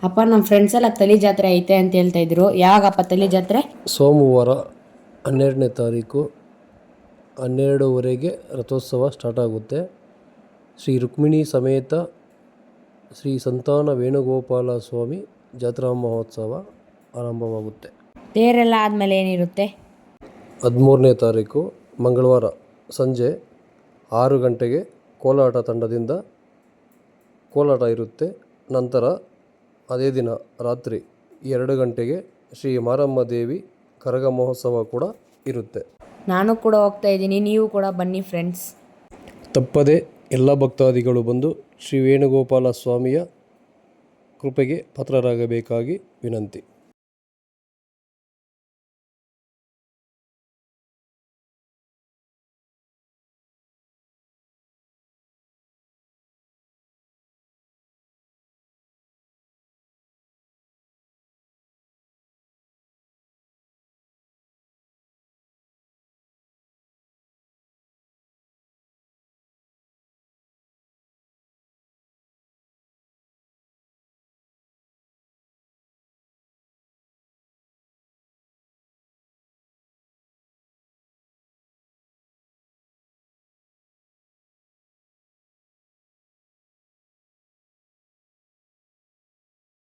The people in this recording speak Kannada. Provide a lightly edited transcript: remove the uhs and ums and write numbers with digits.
ಅಪ್ಪ ನಮ್ಮ ಫ್ರೆಂಡ್ಸ್ ಎಲ್ಲ ತಳಿ ಜಾತ್ರೆ ಐತೆ ಅಂತ ಹೇಳ್ತಾ ಇದ್ರು. ಯಾವಾಗಪ್ಪ ತಳಿ ಜಾತ್ರೆ? ಸೋಮವಾರ 12ನೇ ತಾರೀಕು 12:30ಗೆ ರಥೋತ್ಸವ ಸ್ಟಾರ್ಟ್ ಆಗುತ್ತೆ. ಶ್ರೀ ರುಕ್ಮಿಣಿ ಸಮೇತ ಶ್ರೀ ಸಂತಾನ ವೇಣುಗೋಪಾಲ ಸ್ವಾಮಿ ಜಾತ್ರಾ ಮಹೋತ್ಸವ ಆರಂಭವಾಗುತ್ತೆ. ತೇರೆಲ್ಲ ಆದಮೇಲೆ ಏನಿರುತ್ತೆ? 13ನೇ ತಾರೀಕು ಮಂಗಳವಾರ ಸಂಜೆ 6 ಗಂಟೆಗೆ ಕೋಲಾಟ ತಂಡದಿಂದ ಕೋಲಾಟ ಇರುತ್ತೆ. ನಂತರ ಅದೇ ದಿನ ರಾತ್ರಿ 2 ಗಂಟೆಗೆ ಶ್ರೀ ಮಾರಮ್ಮ ದೇವಿ ಕರಗ ಮಹೋತ್ಸವ ಕೂಡ ಇರುತ್ತೆ. ನಾನು ಕೂಡ ಹೋಗ್ತಾ ಇದ್ದೀನಿ, ನೀವು ಕೂಡ ಬನ್ನಿ ಫ್ರೆಂಡ್ಸ್. ತಪ್ಪದೆ ಎಲ್ಲ ಭಕ್ತಾದಿಗಳು ಬಂದು ಶ್ರೀ ವೇಣುಗೋಪಾಲ ಸ್ವಾಮಿಯ ಕೃಪೆಗೆ ಪಾತ್ರರಾಗಬೇಕಾಗಿ ವಿನಂತಿ.